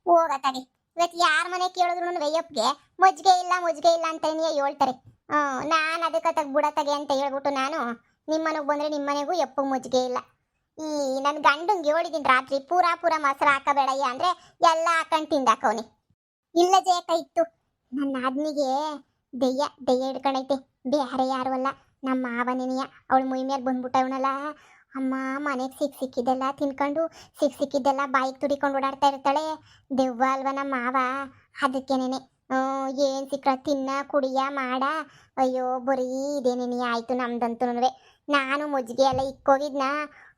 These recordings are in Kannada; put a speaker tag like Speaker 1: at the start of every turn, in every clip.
Speaker 1: ಹೋಗತ್ತಾಗಿ ಇವತ್ತು ಯಾರ ಮನೆ ಕೇಳಿದ್ರು ವೆಯ್ಯಪ್ಗೆ ಮಜ್ಜಿಗೆ ಇಲ್ಲ ಅಂತ ಹೇಳ್ತಾರೆ. ನಾನು ಅದಕ್ಕೆ ತಗ ಬಿಡತ್ತಾಗೆ ಅಂತ ಹೇಳ್ಬಿಟ್ಟು ನಾನು ನಿಮ್ಮನೆಗೆ ಬಂದರೆ ನಿಮ್ಮನೆಗೂ ಎಪ್ಪು ಮಜ್ಜಿಗೆ ಇಲ್ಲ. ಈ ನನ್ನ ಗಂಡಂಗೆ ಹೇಳಿದ್ದೀನಿ ರಾತ್ರಿ ಪೂರ ಮೊಸರು ಹಾಕಬೇಡಯ್ಯ ಅಂದರೆ ಎಲ್ಲ ಹಾಕೊಂಡು ತಿಂದಾಕವನಿ. ಇಲ್ಲ ಜಯಕ ಇತ್ತು ನನ್ನ ಆದ್ನಿಗೆ ದೆಯ್ಯ ಹಿಡ್ಕೊಂಡೈತೆ, ಬೇರೆ ಯಾರು ಅಲ್ಲ ನಮ್ಮ ಮಾವನೇನಿಯ. ಅವಳು ಮೈ ಮೇಲೆ ಬಂದ್ಬಿಟ್ಟವನಲ್ಲ, ಅಮ್ಮ ಮನೆಗೆ ಸಿಕ್ಕಿದ್ದೆಲ್ಲ ತಿನ್ಕೊಂಡು ಸಿಕ್ಕಿದ್ದೆಲ್ಲ ಬಾಯಿಗೆ ತುಡಿಕೊಂಡು ಓಡಾಡ್ತಾ ಇರ್ತಾಳೆ. ದೆವ್ವ ಅಲ್ವ ನಮ್ಮ ಮಾವ, ಅದಕ್ಕೇನೇನೆ ಏನು ಸಿಕ್ಕ ತಿನ್ನ ಕುಡಿಯ ಮಾಡ. ಅಯ್ಯೋ ಬರೀ ಇದೇನೇನಿ ಆಯಿತು ನಮ್ದಂತೂ. ನಾನು ಮಜ್ಜಿಗೆ ಎಲ್ಲ ಇಕ್ಕೋಗಿದ್ನ,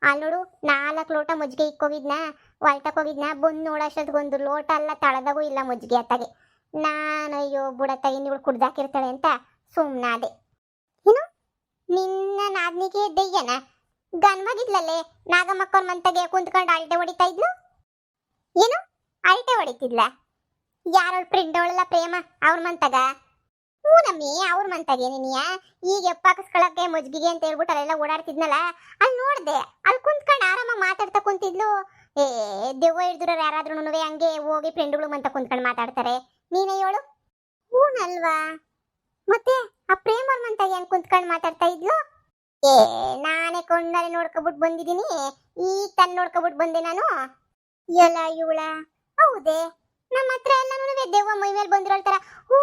Speaker 1: ಅಲ್ಲಿ ನೋಡು 4 ಲೋಟ ಮಜ್ಜಿಗೆ ಇಕ್ಕೋಗಿದ್ನ, ಹೊಲ್ಟಕ್ಕೋಗಿದ್ನ, ಬಂದು ನೋಡೋಷ್ಟೊತ್ತಿಗೊಂದು ಲೋಟ ಅಲ್ಲ ತಳದಾಗೂ ಇಲ್ಲ ಮಜ್ಜಿಗೆ ಅತ್ತಾಗೆ. ನಾನು ಅಯ್ಯೋ ಬುಡತ್ತಾಗಿ ನೀವು ಕುಡ್ದಾಕಿರ್ತಾಳೆ ಅಂತ ಸುಮ್ಮನಾದೆ. ಏನು ನಿನ್ನ ನಾದ್ನಿಗೆ ದೆಯ್ಯನ ಗನ್ವಾಗಿದ್ಲಲ್ಲೇ ನಾಗಮ್ಮಕ್ಕವ್ರ ಮಂತಗೆ ಕುಂತ್ಕೊಂಡು ಅಳಟೆ ಹೊಡಿತಾ ಇದ್ಲು. ಏನು ಅಳಟೆ ಹೊಡಿತಿದ್ಲ? ಯಾರವಳು ಫ್ರೆಂಡ್ ಅವಳೆಲ್ಲ ಪ್ರೇಮ ಅವ್ರ ಮಂತಗ? ಹ್ಞೂ ನಮ್ಮಿ ಅವ್ರ ಮಂತಗೆ ನೀನಿಯ ಈಗ ಎಪ್ಪಾಕಿಸ್ಕೊಳಕ್ಕೆ ಮಜ್ಜಿಗೆ ಅಂತ ಹೇಳ್ಬಿಟ್ಟು ಅಲ್ಲೆಲ್ಲ ಓಡಾಡ್ತಿದ್ನಲ್ಲ, ಅಲ್ಲಿ ನೋಡ್ದೆ, ಅಲ್ಲಿ ಕುಂತ್ಕೊಂಡು ಆರಾಮಾಗಿ ಮಾತಾಡ್ತಾ ಕುಂತಿದ್ಲು. ದೆವ್ವ ಹಿಡಿದ್ರು ಯಾರಾದ್ರೂ ಹಂಗೆ ಹೋಗಿ ಫ್ರೆಂಡ್ಗಳು ಮಂತ ಕುಂತ್ಕೊಂಡು ಮಾತಾಡ್ತಾರೆ. ನೀನೇ ಹೇಳು. ಹೂನಲ್ವಾ? ಮತ್ತೆ ಆ ಪ್ರೇಮವ್ರ ಮಂತ ಹೆಂಗ್ ಕುಂತ್ಕೊಂಡು ಮಾತಾಡ್ತಾ ಇದ್ಲು? ನಾನೇ ಕೊಂಡಲ್ಲಿ ನೋಡ್ಕೊಬಿಟ್ಟು ಬಂದಿದ್ದೀನಿ, ಈಗ ತನ್ನ ನೋಡ್ಕೊಬಿಟ್ಟು ಬಂದೆ ನಾನು. ಎಲ್ಲ ಇವಳ ಹೌದೇ ನಮ್ಮ ಹತ್ರ ಎಲ್ಲ ದೆವ್ವ ಮೈ ಮೇಲೆ ಬಂದಿರೋಳ್ತಾರ ಹೂ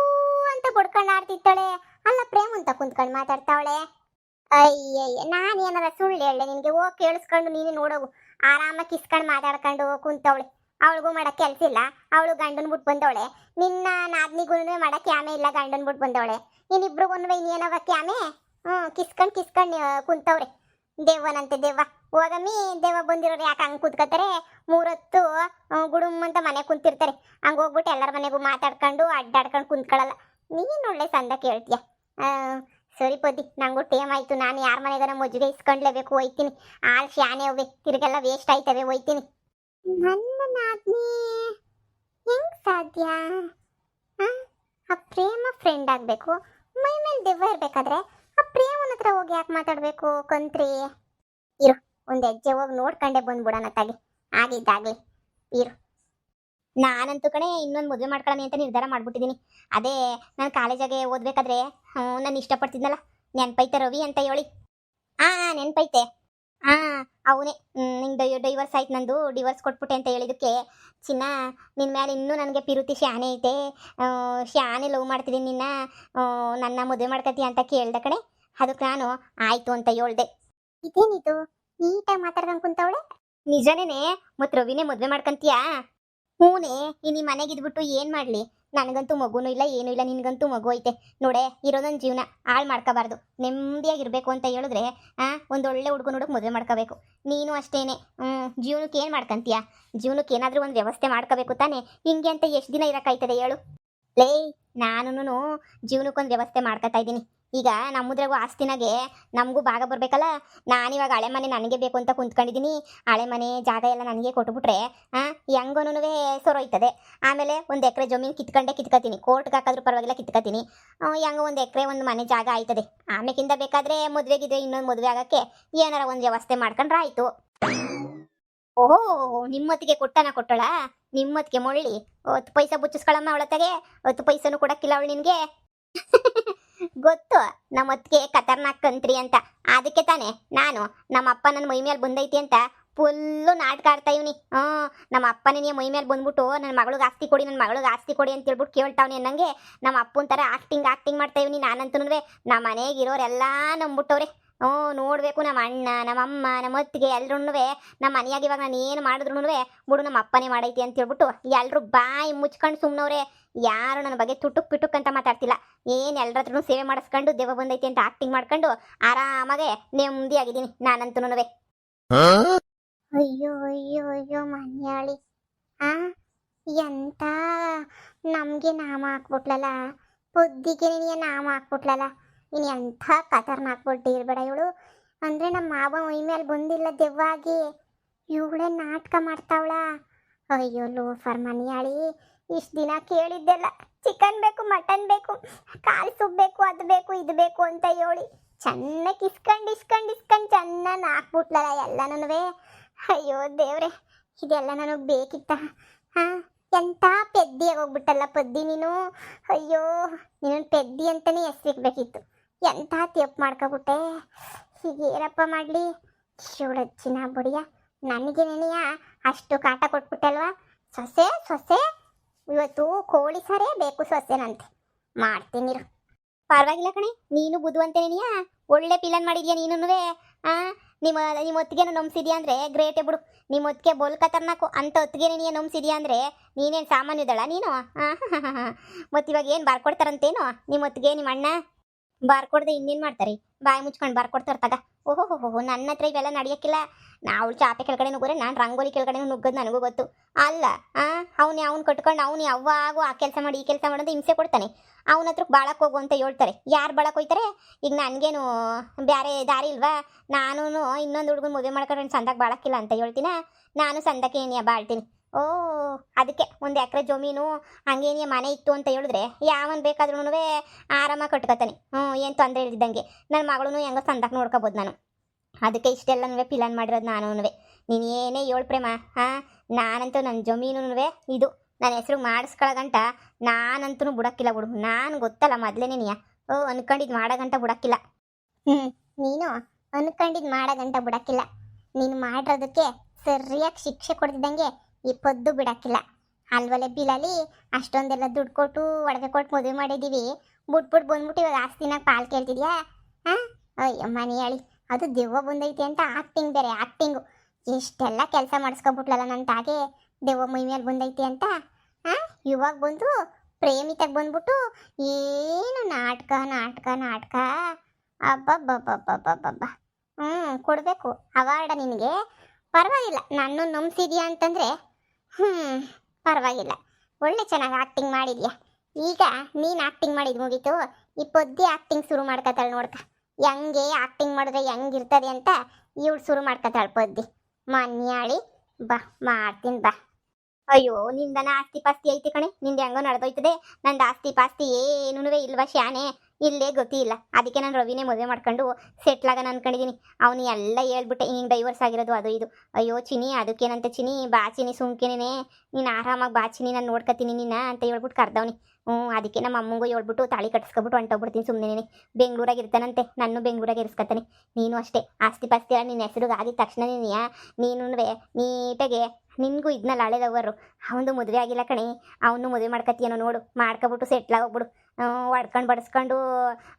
Speaker 1: ಅಂತ ಬಡ್ಕೊಂಡು ಆಡ್ತಿತ್ತಾಳೆ. ಅಲ್ಲ ಪ್ರೇಮ ಅಂತ ಕುಂತ್ಕೊಂಡು ಮಾತಾಡ್ತಾವಳೆ. ಅಯ್ಯಯ್ಯ ನಾನು ಏನಾರ ಸುಳ್ಳು ಹೇಳೆ ನಿನ್ಗೆ? ಹೋಗಿ ಕೇಳಿಸ್ಕೊಂಡು ನೀನು ನೋಡೋಗು. ಆರಾಮಾಗಿ ಕಿಸ್ಕೊಂಡು ಮಾತಾಡ್ಕೊಂಡು ಕುಂತವಳೆ. ಅವಳಿಗೂ ಮಾಡಕ್ಕೆ ಕೆಲಸ ಇಲ್ಲ, ಅವಳು ಗಂಡನ್ ಬಿಟ್ಟು ಬಂದವಳೆ. ನಿನ್ನ ನಾದ್ನಿಗೂ ಮಾಡಕ್ಕೆ ಆಮೆ ಇಲ್ಲ, ಗಂಡನ್ ಬಿಟ್ಟು ಬಂದವಳೆ. ಇನ್ನಿಬ್ರಿಗೂ ಇನ್ನೇನವ ಕ್ಯಾಮೆ ಕಿಸ್ಕೊಂಡು ಕುಂತವ್ರೆ. ದೆವ್ವನಂತೆ ದೆವ್ವ. ಹೋಗಮ್ಮಿ ದೆವ್ವ ಬಂದಿರೋರು ಯಾಕೆ ಹಂಗೆ ಕೂತ್ಕೋತಾರೆ? 3 ಹೊತ್ತು ಗುಡುಮ್ ಅಂತ ಮನೆ ಕುಂತಿರ್ತಾರೆ. ಹಂಗೆ ಹೋಗ್ಬಿಟ್ಟು ಎಲ್ಲರ ಮನೆಗೂ ಮಾತಾಡ್ಕೊಂಡು ಅಡ್ಡಾಡ್ಕೊಂಡು ಕುಂತ್ಕೊಳ್ಳಲ್ಲ. ನೀನು ಒಳ್ಳೆ ಸಂದ ಕೇಳ್ತೀಯ. ಸರಿ ಪದ್ದಿ, ನಂಗೂ ಟೇಮ್ ಆಯಿತು. ನಾನು ಯಾರ ಮನೆಗಾರ ಮಜ್ಜಿಗೆ ಇಸ್ಕೊಂಡ್ಲೇಬೇಕು, ಹೋಯ್ತೀನಿ. ಆಲ್ ಶಾನೆ ಹೋಗಿ ತಿರುಗೆಲ್ಲ ವೇಸ್ಟ್ ಆಯ್ತವೆ, ಹೋಯ್ತೀನಿ. ನನ್ನ ನಾದ್ನಿ ಹೆಂಗ್ ಸಾಧ್ಯ? ಆ ಪ್ರೇಮ ಫ್ರೆಂಡ್ ಆಗಬೇಕು, ಮೈ ಮೇಲೆ ದೆವ್ವ ಇರಬೇಕಾದ್ರೆ ಆ ಪ್ರೇಮನ ಹತ್ರ ಹೋಗಿ ಯಾಕೆ ಮಾತಾಡಬೇಕು ಕಂತ್ರಿ? ಇರು, ಒಂದು ಹೆಜ್ಜೆ ಹೋಗಿ ನೋಡ್ಕೊಂಡೆ ಬಂದ್ಬಿಡೋಣ ತಾಗಿ, ಆಗಿದ್ದಾಗಲಿ ಇರು. ನಾನಂತೂ ಕಣೆ ಇನ್ನೊಂದು ಮದುವೆ ಮಾಡ್ಕೊಳ್ಳೋಣ ಅಂತ ನಿರ್ಧಾರ ಮಾಡ್ಬಿಟ್ಟಿದ್ದೀನಿ. ಅದೇ ನಾನು ಕಾಲೇಜಾಗೆ ಓದ್ಬೇಕಾದ್ರೆ ನಾನು ಇಷ್ಟಪಡ್ತಿದ್ನಲ್ಲ, ನೆನ್ಪೈತೆ ರವಿ ಅಂತ ಹೇಳಿ. ನೆನ್ಪೈತೆ. ಅವನೇ ನಿಂಗೆ ಡೈವರ್ಸ್ ಆಯ್ತು, ನಂದು ಡಿವೋರ್ಸ್ ಕೊಟ್ಬಿಟ್ಟೆ ಅಂತ ಹೇಳಿದಕ್ಕೆ, ಚಿನ್ನ ನಿನ್ನ ಮೇಲೆ ಇನ್ನೂ ನನಗೆ ಪಿರುತಿ ಶಾನೆ ಐತೆ, ಶಾನೆ ಲವ್ ಮಾಡ್ತಿದ್ದೀನಿ ನಿನ್ನ, ನನ್ನ ಮದುವೆ ಮಾಡ್ಕತಿ ಅಂತ ಕೇಳ್ದೆ ಕಣೆ. ಅದಕ್ಕೆ ನಾನು ಆಯಿತು ಅಂತ ಹೇಳ್ದೆ. ಇದೇನಿದು ನೀಟಾಗಿ ಮಾತಾಡ್ಕೊಂಡು ಕುಂತವಳೆ? ನಿಜನೇನೆ, ಮತ್ತು ರವಿನೇ ಮದುವೆ ಮಾಡ್ಕೊಂತೀಯಾ? ಹೂನೇ, ಇನ್ನು ಮನೆಗೆ ಇದ್ಬಿಟ್ಟು ಏನು ಮಾಡಲಿ? ನನಗಂತೂ ಮಗುನೂ ಇಲ್ಲ, ಏನೂ ಇಲ್ಲ. ನಿನಗಂತೂ ಮಗು ಐತೆ ನೋಡೆ. ಇರೋದೊಂದು ಜೀವನ ಹಾಳು ಮಾಡ್ಕೋಬಾರ್ದು. ನೆಮ್ಮದಿಯಾಗಿರ್ಬೇಕು ಅಂತ ಹೇಳಿದ್ರೆ ಒಂದೊಳ್ಳೆ ಹುಡುಗ ನೋಡೋಕೆ ಮದುವೆ ಮಾಡ್ಕೋಬೇಕು. ನೀನು ಅಷ್ಟೇನೆ. ಜೀವನಕ್ಕೆ ಏನು ಮಾಡ್ಕೊಂತೀಯ? ಜೀವನಕ್ಕೆ ಏನಾದರೂ ಒಂದು ವ್ಯವಸ್ಥೆ ಮಾಡ್ಕೋಬೇಕು ತಾನೆ. ಹಿಂಗೆ ಅಂತ ಎಷ್ಟು ದಿನ ಇರೋಕ್ಕಾಯ್ತದೆ ಹೇಳು? ಲೇ, ನಾನು ಜೀವನಕ್ಕೊಂದು ವ್ಯವಸ್ಥೆ ಮಾಡ್ಕೊತಾ ಇದ್ದೀನಿ. ಈಗ ನಮ್ಮದ್ರಾಗೂ ಆಸ್ತಿನಾಗೆ ನಮಗೂ ಭಾಗ ಬರಬೇಕಲ್ಲ. ನಾನಿವಾಗ ಹಳೆ ಮನೆ ನನಗೆ ಬೇಕು ಅಂತ ಕುಂತ್ಕೊಂಡಿದ್ದೀನಿ. ಹಳೆ ಮನೆ ಜಾಗ ಎಲ್ಲ ನನಗೆ ಕೊಟ್ಬಿಟ್ರೆ ಹೆಂಗೋನು ಸೊರೋಯ್ತದೆ. ಆಮೇಲೆ 1 ಎಕರೆ ಜಮೀನು ಕಿತ್ಕೋತೀನಿ, ಕೋರ್ಟ್ಗೆ ಹಾಕಿದ್ರೂ ಪರವಾಗಿಲ್ಲ ಕಿತ್ಕೋತೀನಿ. ಹೆಂಗೋ 1 ಎಕರೆ ಒಂದು ಮನೆ ಜಾಗ ಆಯ್ತದೆ. ಆಮೇಕಿಂದ ಬೇಕಾದರೆ ಮದುವೆಗಿದ್ರೆ ಇನ್ನೊಂದು ಮದುವೆ ಆಗೋಕ್ಕೆ ಏನಾರ ಒಂದು ವ್ಯವಸ್ಥೆ ಮಾಡ್ಕೊಂಡ್ರೆ ಆಯಿತು. ಓಹೋ, ನಿಮ್ಮತ್ತಿಗೆ ಕೊಟ್ಟಳ? ನಿಮ್ಮತ್ತಿಗೆ ಮೊಳ್ಳಿ 10 ಪೈಸೆ ಬುಚ್ಚಿಸ್ಕೊಳಮ್ಮ ಅವಳತ್ತಾಗೆ. 10 ಪೈಸೆನೂ ಕೊಡಕ್ಕಿಲ್ಲ ಅವಳು ನಿನಗೆ. ಗೊತ್ತು ನಮ್ಮ ಅತ್ತಿಗೆ ಖತರ್ನಾಕ್ ಕಂತ್ರಿ ಅಂತ. ಅದಕ್ಕೆ ತಾನೆ ನಾನು ನಮ್ಮ ಅಪ್ಪ ನನ್ನ ಮೈ ಮೇಲೆ ಬಂದೈತಿ ಅಂತ ಫುಲ್ಲು ನಾಟಕ ಆಡ್ತಾ ಇವ್ನಿ. ನಮ್ಮ ಅಪ್ಪನೇ ಮೈ ಮೇಲೆ ಬಂದ್ಬಿಟ್ಟು ನನ್ನ ಮಗಳಿಗೆ ಆಸ್ತಿ ಕೊಡಿ ಅಂತ ಹೇಳ್ಬಿಟ್ಟು ಕೇಳ್ತಾವ್ನಿ ಅನ್ನಂಗೆ ನಮ್ಮ ಅಪ್ಪನ ಥರ ಆಕ್ಟಿಂಗ್ ಮಾಡ್ತಾ ಇವ್ನಿ. ನಾನಂತೂ ನಮ್ಮ ಮನೆಗೆ ಇರೋರೆಲ್ಲ ನಂಬಿಟ್ಟವ್ರೆ. ನೋಡಬೇಕು, ನಮ್ಮ ಅಣ್ಣ, ನಮ್ಮ ಅಮ್ಮ, ನಮ್ಮ ಅತ್ತಿಗೆ ಎಲ್ರೂ ನಮ್ಮ ಮನೆಯಾಗ ಇವಾಗ ನಾನು ಏನು ಮಾಡಿದ್ರು ಬಿಡು ನಮ್ಮ ಅಪ್ಪನೇ ಮಾಡೈತಿ ಅಂತ ಹೇಳ್ಬಿಟ್ಟು ಎಲ್ಲರೂ ಬಾಯಿ ಮುಚ್ಕೊಂಡು ಸುಮ್ಮನವ್ರೆ. ಯಾರು ನನ್ನ ಬಗ್ಗೆ ತುಟುಕ್ ಅಂತ ಮಾತಾಡ್ತಿಲ್ಲ. ಏನು ಎಲ್ಲರ ಹತ್ರನೂ ಸೇವೆ ಮಾಡಿಸ್ಕೊಂಡು ದೆವ್ವ ಬಂದೈತಿ ಅಂತ ಆಕ್ಟಿಂಗ್ ಮಾಡ್ಕೊಂಡು ಆರಾಮಾಗೆ ನೆಮ್ಮದಿಯಾಗಿದ್ದೀನಿ ನಾನಂತೂ. ಅಯ್ಯೋ ಮನ್ಯಾಳಿ, ಎಂತ ನಮಗೆ ನಾಮ ಹಾಕ್ಬಿಟ್ಲಲ್ಲ, ಬುದ್ಧಿಗೆ ನಿನಗೆ ನಾಮ ಹಾಕ್ಬಿಟ್ಲಲ್ಲ. ಇನ್ನು ಎಂಥ ಖತರ್ನಾಕ್ಬಿಟ್ಟು ಇರಬೇಡ ಇವಳು. ಅಂದರೆ ನಮ್ಮ ಮಾವ ಮೈ ಮೇಲೆ ಬಂದಿಲ್ಲ ದೆವ್ವಾಗಿ, ಇವಳೇ ನಾಟಕ ಮಾಡ್ತಾವಳ. ಅಯ್ಯೋ ಲೋಫರ್ ಮನ್ಯಾಳಿ, ಇಷ್ಟು ದಿನ ಕೇಳಿದ್ದೆಲ್ಲ ಚಿಕನ್ ಬೇಕು, ಮಟನ್ ಬೇಕು, ಕಾಲು ಸೂಪ್ ಬೇಕು, ಅದು ಬೇಕು, ಇದು ಬೇಕು ಅಂತ ಹೇಳಿ ಚೆನ್ನಾಗಿ ಇಸ್ಕೊಂಡು ಚೆನ್ನಾಗಿ ಹಾಕ್ಬಿಟ್ಲಲ್ಲ ಎಲ್ಲನೂ. ಅಯ್ಯೋ ದೇವ್ರೆ, ಇದೆಲ್ಲ ನನಗೆ ಬೇಕಿತ್ತ? ಎಂತ ಪೆದ್ದಿ ಆಗೋಗ್ಬಿಟ್ಟಲ್ಲ ಪದ್ದಿ ನೀನು. ಅಯ್ಯೋ, ನೀನು ಪೆದ್ದಿ ಅಂತಾನೆ ಹೆಸ್ರಿಕ್ಬೇಕಿತ್ತು. ಎಂತ ತಪ್ಪು ಮಾಡ್ಕೊಬಿಟ್ಟೆ. ಹೀಗೆ ಏನಪ್ಪ ಮಾಡಲಿ? ಶಿವಳಚ್ಚಿನ ಬುಡಿಯ, ನನಗೆ ನೆನೆಯ ಅಷ್ಟು ಕಾಟ ಕೊಟ್ಬಿಟ್ಟಲ್ವಾ? ಸೊಸೆ ಸೊಸೆ ಇವತ್ತು ಕೋಳಿ ಸಾರೇ ಬೇಕು ಸೊಸೆನಂತೆ. ಮಾಡ್ತೀನಿರು. ಪರವಾಗಿಲ್ಲ ಕಣೆ, ನೀನು ಬುದ್ಧಿವಂತೆ ನೆನೆಯ. ಒಳ್ಳೆ ಪಿಲನ್ ಮಾಡಿದ್ಯಾ ನೀನುನುವೆ. ಆ ನಿಮ್ಮ ಹೊತ್ತಿಗೆನು ನಂಬಿಸಿದ್ಯಾ ಅಂದರೆ ಗ್ರೇಟೇ ಬಿಡು. ನಿಮ್ಮ ಹೊತ್ತಿಗೆ ಬೋಲ್ ಖತರ್ನಾಕು ಅಂತ ಹೊತ್ತಿಗೆ ನೀನು ನಂಬಿಸಿದ್ಯಾ ಅಂದರೆ ನೀನೇನು ಸಾಮಾನ್ಯದಳ ನೀನು? ಮತ್ತು ಇವಾಗ ಏನು ಬಾರ್ಕೊಡ್ತಾರಂತೇನೋ ನಿಮ್ಮ ಹೊತ್ತಿಗೆ ನಿಮ್ಮ ಅಣ್ಣ? ಬಾರ್ಕೊಡ್ದೆ ಇನ್ನೇನು ಮಾಡ್ತಾರೆ? ಬಾಯಿ ಮುಚ್ಕೊಂಡು ಬಾರ್ಕೊಡ್ತಾರೆ ತಗ. ಓಹೋ, ನನ್ನ ಹತ್ರ ಇವೆಲ್ಲ ನಡೆಯೋಕ್ಕಿಲ್ಲ. ನಾವು ಚಾಪೆ ಕೆಳಗಡೆ ನುಗ್ಗೋರೆ, ನಾನು ರಂಗೋಲಿ ಕೆಳಗಡೆ ನುಗ್ಗೋದು ನನಗೂ ಗೊತ್ತು. ಅಲ್ಲ ಅವ್ನು ಕಟ್ಕೊಂಡು ಅವ್ನು ಯಾವಾಗೂ ಆ ಕೆಲಸ ಮಾಡಿ ಈ ಕೆಲಸ ಮಾಡೋದು ಹಿಂಸೆ ಕೊಡ್ತಾನೆ. ಅವನ ಹತ್ರಕ್ಕೆ ಬಾಳಕ್ಕೆ ಹೋಗು ಅಂತ ಹೇಳ್ತಾರೆ. ಯಾರು ಬಾಳಕ್ಕೆ ಹೋಯ್ತಾರೆ? ಈಗ ನನಗೇನು ಬೇರೆ ದಾರಿ ಇಲ್ವಾ? ನಾನು ಇನ್ನೊಂದು ಹುಡುಗನ ಮದುವೆ ಮಾಡ್ಕೊಂಡು ಸಂದಾಗ ಬಾಳಕ್ಕಿಲ್ಲ ಅಂತ ಹೇಳ್ತೀನ? ನಾನು ಸಂದಕ್ಕೆ ಏನಿಯ ಬಾಳ್ತೀನಿ. ಓ, ಅದಕ್ಕೆ 1 ಎಕರೆ ಜಮೀನು ಹಂಗೇನಿಯ ಮನೆ ಇತ್ತು ಅಂತ ಹೇಳಿದ್ರೆ ಯಾವನ್ ಬೇಕಾದ್ರೂ ಆರಾಮಾಗಿ ಕಟ್ಕೊತಾನೆ. ಏನು ತೊಂದರೆ ಇಲ್ದಿದ್ದಂಗೆ ನನ್ನ ಮಗಳೂ ಹೆಂಗೋ ಸಂದಕ್ಕೆ ನೋಡ್ಕೋಬೋದು ನಾನು. ಅದಕ್ಕೆ ಇಷ್ಟೆಲ್ಲನೂ ಪಿಲಾನ್ ಮಾಡಿರೋದು ನಾನು. ನೀನು ಏನೇ ಹೇಳು ಪ್ರೇಮ, ನಾನಂತೂ ನನ್ನ ಜಮೀನು ಇದು ನನ್ನ ಹೆಸ್ರು ಮಾಡಿಸ್ಕೊಳ್ಳೋಗಂಟ ನಾನಂತೂ ಬಿಡೋಕ್ಕಿಲ್ಲ ಬಿಡು. ನಾನು ಗೊತ್ತಲ್ಲ ಮೊದಲೇನೇನಿಯ. ಅನ್ಕೊಂಡಿದ್ದು ಮಾಡೋಗಂಟ ಬಿಡೋಕ್ಕಿಲ್ಲ. ನೀನು ಅನ್ಕೊಂಡಿದ್ದು ಮಾಡೋಗಂಟ ಬಿಡೋಕ್ಕಿಲ್ಲ. ನೀನು ಮಾಡಿರೋದಕ್ಕೆ ಸರಿಯಾಗಿ ಶಿಕ್ಷೆ ಕೊಡ್ತಿದ್ದಂಗೆ ಈ ಪದ್ದು ಬಿಡೋಕ್ಕಿಲ್ಲ ಅಲ್ವಲೆ. ಬಿಲಲ್ಲಿ ಅಷ್ಟೊಂದೆಲ್ಲ ದುಡ್ಡು ಕೊಟ್ಟು ಒಡವೆ ಕೊಟ್ಟು ಮದುವೆ ಮಾಡಿದ್ದೀವಿ. ಬಿಟ್ಬಿಟ್ಟು ಬಂದ್ಬಿಟ್ಟು ಇವಾಗ ಆಸ್ತಿನಾಗ ಪಾಲು ಕೇಳ್ತಿದ್ಯಾ? ಅಯ್ಯೋ ಮನೆಯಾಳಿ, ಅದು ದೆವ್ವ ಬಂದೈತೆ ಅಂತ ಆಕ್ಟಿಂಗ್, ಬೇರೆ ಆಕ್ಟಿಂಗು. ಎಷ್ಟೆಲ್ಲ ಕೆಲಸ ಮಾಡಿಸ್ಕೊಬಿಟ್ಲಲ್ಲ ನನ್ನ ತಾಗೆ, ದೆವ್ವ ಮೈ ಮೇಲೆ ಬಂದೈತೆ ಅಂತ. ಇವಾಗ ಬಂದು ಪ್ರೇಮಿತಾಗ ಬಂದ್ಬಿಟ್ಟು ಏನು ನಾಟಕ ನಾಟಕ ನಾಟಕ. ಅಬ್ಬಬ್ಬಬ್ಬಬ್ಬಬ್ಬಬ್ಬ. ಕೊಡಬೇಕು ಅವಾರ್ಡ ನಿನಗೆ. ಪರವಾಗಿಲ್ಲ, ನಾನು ನಂಬಿಸಿದ್ಯಾ ಅಂತಂದರೆ ಪರವಾಗಿಲ್ಲ. ಒಳ್ಳೆ ಚೆನ್ನಾಗಿ ಆ್ಯಕ್ಟಿಂಗ್ ಮಾಡಿದ್ಯಾ. ಈಗ ನೀನು ಆ್ಯಕ್ಟಿಂಗ್ ಮಾಡಿದ್ದು ಮುಗೀತು. ಈ ಪೊದ್ದಿ ಆ್ಯಕ್ಟಿಂಗ್ ಶುರು ಮಾಡ್ಕೊತಾಳೆ ನೋಡ್ಕ. ಹೆಂಗೆ ಆ್ಯಕ್ಟಿಂಗ್ ಮಾಡಿದ್ರೆ ಹೆಂಗಿರ್ತದೆ ಅಂತ ಇವಳು ಶುರು ಮಾಡ್ಕೊತಾಳೆ ಪೊದ್ದಿ. ಮನ್ಯಾಳಿ ಬಾ, ಮಾಡ್ತೀನಿ ಬಾ. ಅಯ್ಯೋ, ನಿಂದನ ಆಸ್ತಿ ಪಾಸ್ತಿ ಐತಿ ಕಣೆ. ನಿಂದು ಹೆಂಗೋ ನಡೆದೋಯ್ತದೆ. ನಂದು ಆಸ್ತಿ ಪಾಸ್ತಿ ಏನೂ ಇಲ್ವಾ ಶಾನೆ? ಇಲ್ಲೇ ಗೊತ್ತಿಲ್ಲ. ಅದಕ್ಕೆ ನಾನು ರವಿನೇ ಮದುವೆ ಮಾಡ್ಕೊಂಡು ಸೆಟ್ಲಾಗನ ಅನ್ಕೊಂಡಿದ್ದೀನಿ. ಅವನು ಎಲ್ಲ ಹೇಳ್ಬಿಟ್ಟೆ ಹಿಂಗೆ ಡೈವರ್ಸ್ ಆಗಿರೋದು ಅದು ಇದು. ಅಯ್ಯೋ ಚಿನಿ, ಅದಕ್ಕೇನಂತ ಚಿನಿ, ಬಾ ಚಿನಿ ಸುಮ್ಕೇನೆ, ನೀನು ಆರಾಮಾಗಿ ಬಾ ಚಿನಿ, ನಾನು ನೋಡ್ಕೊತೀನಿ ನಿನ್ನ ಅಂತ ಹೇಳ್ಬಿಟ್ಟು ಕರ್ದವನಿ. ಅದಕ್ಕೆ ನಮ್ಮ ಅಮ್ಮಂಗೂ ಹೇಳ್ಬಿಟ್ಟು ತಾಳಿ ಕಟ್ಸ್ಕೊಬಿಟ್ಟು ಹೊಂಟೋಗ್ಬಿಡ್ತೀನಿ ಸುಮ್ಮನೆ. ಬೆಂಗಳೂರಾಗ ಇರ್ತಾನಂತೆ, ನಾನು ಬೆಂಗಳೂರಾಗ ಇರಿಸ್ಕೊತಾನೆ. ನೀನು ಅಷ್ಟೇ ಆಸ್ತಿ ಪಾಸ್ತಿ ಎಲ್ಲ ನಿನ್ನ ಹೆಸರಿಗೆ ಆಗಿದ ತಕ್ಷಣ ನೀನು ನೀಟಾಗೆ ನಿನಗೂ ಇದನ್ನ ಹಳೆದವರು. ಅವನು ಮದುವೆ ಆಗಿಲ್ಲ ಕಣೆ, ಅವನು ಮದುವೆ ಮಾಡ್ಕೊತೀಯನೋ ನೋಡು. ಮಾಡ್ಕೊಬಿಟ್ಟು ಸೆಟ್ಲಾಗೋಗ್ಬಿಡು. ಹೊಡ್ಕೊಂಡು ಬಡಿಸ್ಕೊಂಡು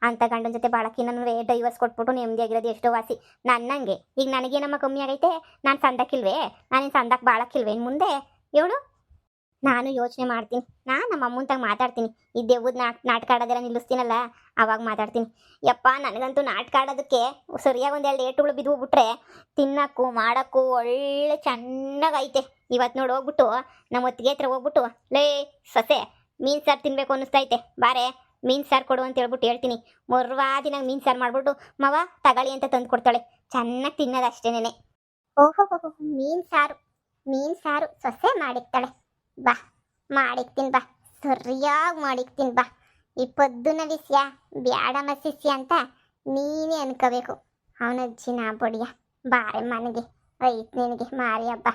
Speaker 1: ಅಂತ ಗಂಡನ ಜೊತೆ ಬಾಳಕ್ಕೆ ನಾನು ಡೈವರ್ಸ್ ಕೊಟ್ಬಿಟ್ಟು ನೆಮ್ಮದಿಯಾಗಿರೋದು ಎಷ್ಟೋ ವಾಸಿ. ನನ್ನಂಗೆ ಈಗ ನನಗೇನಮ್ಮ ಕಮ್ಮಿ ಆಗೈತೆ? ನಾನು ಸಂದಕ್ಕಿಲ್ವೇ? ನಾನೇನು ಸಂದಕ್ಕೆ ಬಾಳಕ್ಕಿಲ್ವೇ ಇನ್ನು ಮುಂದೆ? ಹೇಳು. ನಾನು ಯೋಚನೆ ಮಾಡ್ತೀನಿ. ನಾನು ನಮ್ಮ ಅಮ್ಮಂತಾಗ ಮಾತಾಡ್ತೀನಿ. ಈ ದೆವ್ವದ ನಾಟಕ ಆಡೋದೆಲ್ಲ ನಿಲ್ಲಿಸ್ತೀನಲ್ಲ, ಆವಾಗ ಮಾತಾಡ್ತೀನಿ. ಯಪ್ಪ, ನನಗಂತೂ ನಾಟಕ ಆಡೋದಕ್ಕೆ ಸರಿಯಾಗಿ 1-2 ಏಟುಗಳು ಬಿದ್ದು ಹೋಗ್ಬಿಟ್ರೆ ತಿನ್ನೋಕ್ಕೂ ಮಾಡೋಕ್ಕೂ ಒಳ್ಳೆ ಚೆನ್ನಾಗೈತೆ. ಇವತ್ತು ನೋಡಿ ಹೋಗ್ಬಿಟ್ಟು ನಮ್ಮ ಹೊತ್ತಿಗೆ ಹತ್ರ ಹೋಗ್ಬಿಟ್ಟು, ಲೇ ಸೊಸೆ, ಮೀನು ಸಾರು ತಿನ್ನಬೇಕು ಅನ್ನಿಸ್ತೈತೆ, ಬಾರೆ ಮೀನು ಸಾರು ಕೊಡು ಅಂತ ಹೇಳ್ಬಿಟ್ಟು ಹೇಳ್ತೀನಿ. ಮೊರ್ವಾದಿನಾಗ ಮೀನು ಸಾರು ಮಾಡ್ಬಿಟ್ಟು ಮವ ತಗೊಳ್ಳಿ ಅಂತ ತಂದು ಕೊಡ್ತಾಳೆ. ಚೆನ್ನಾಗಿ ತಿನ್ನೋದು ಅಷ್ಟೇನೆ. ಓಹೋ, ಮೀನು ಸಾರು ಸೊಸೆ ಮಾಡಿಕ್ತಾಳೆ. ಬಾ, ಮಾಡಿಕ್ತೀನಿ ಬಾ, ಸರಿಯಾಗಿ ಮಾಡಿಕ್ತೀನಿ ಬಾ. ಈ ಪದ್ದುನ ವಿಷಯ ಬ್ಯಾಡಮ್ಮ ಶಿಷ್ಯ ಅಂತ ನೀನೇ ಅನ್ಕೋಬೇಕು. ಅವನಜ್ಜಿನ ಬಡಿಯ ಬಾರೆ ಮನೆಗೆ ಐತ್ ನಿನಗೆ ಮಾರಿ ಹಬ್ಬ.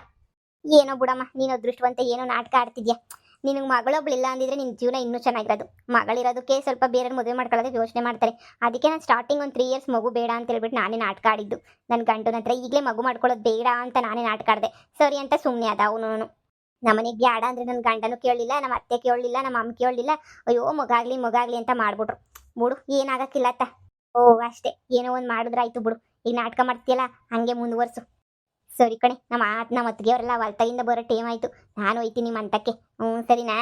Speaker 1: ಏನೋ ಬಿಡಮ್ಮ, ನೀನು ಅದೃಷ್ಟವಂತ, ಏನೋ ನಾಟಕ ಆಡ್ತಿದ್ಯಾ. ನಿನಗೆ ಮಗಳೊಬ್ಳಿಲ್ಲ ಅಂದಿದ್ರೆ ನಿನ್ನ ಜೀವನ ಇನ್ನೂ ಚೆನ್ನಾಗಿರೋದು. ಮಗಳಿರೋದಕ್ಕೆ ಸ್ವಲ್ಪ ಬೇರೆ ಮದುವೆ ಮಾಡ್ಕೊಳ್ಳೋದಕ್ಕೆ ಯೋಚನೆ ಮಾಡ್ತಾರೆ. ಅದಕ್ಕೆ ನಾನು ಸ್ಟಾರ್ಟಿಂಗ್ 3 ಇಯರ್ಸ್ ಮಗು ಬೇಡ ಅಂತ ಹೇಳ್ಬಿಟ್ಟು ನಾನೇ ನಾಟಕ ಆಡಿದ್ದು. ನನ್ನ ಗಂಡನ ಹತ್ರ ಈಗಲೇ ಮಗು ಮಾಡ್ಕೊಳ್ಳೋದು ಬೇಡ ಅಂತ ನಾನೇ ನಾಟಕ ಆಡಿದೆ. ಸರಿ ಅಂತ ಸುಮ್ಮನೆ ಅದ ಅವನು. ನಮ್ಮನೆಗೆ ಬ್ಯಾಡ ಅಂದರೆ ನನ್ನ ಗಂಡನೂ ಕೇಳಲಿಲ್ಲ, ನಮ್ಮ ಅತ್ತೆ ಕೇಳಲಿಲ್ಲ, ನಮ್ಮ ಅಮ್ಮ ಕೇಳಲಿಲ್ಲ. ಅಯ್ಯೋ ಮಗಾಗ್ಲಿ ಅಂತ ಮಾಡ್ಬಿಟ್ರು. ಬಿಡು, ಏನಾಗಕ್ಕಿಲ್ಲ ಅತ್ತ. ಓ ಅಷ್ಟೇ, ಏನೋ ಒಂದು ಮಾಡಿದ್ರಾಯ್ತು ಬಿಡು. ಈಗ ನಾಟಕ ಮಾಡ್ತೀಯಲ್ಲ ಹಂಗೆ ಮುಂದುವರ್ಸು. ಸರಿ ಕಣೆ, ನಮ್ಮ ಅತ್ತಿಗೆ ಅವರೆಲ್ಲ ಹೊಲ್ತಾಗಿಂದ ಬರೋ ಟೈಮ್ ಆಯಿತು. ನಾನು ಹೋಯ್ತೀನಿ ನಿಮ್ಮ ಅಂತಕ್ಕೆ. ಸರಿನಾ?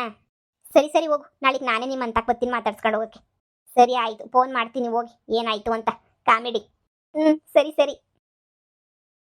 Speaker 1: ಸರಿ ಹೋಗು. ನಾಳೆಗೆ ನಾನೇ ನಿಮ್ಮ ಅಂತಕ್ಕೆ ಬರ್ತೀನಿ ಮಾತಾಡ್ಸ್ಕೊಂಡು ಹೋಗೋಕ್ಕೆ. ಸರಿ ಆಯಿತು, ಫೋನ್ ಮಾಡ್ತೀನಿ ಹೋಗಿ ಏನಾಯಿತು ಅಂತ. ಕಾಮಿಡಿ. ಸರಿ.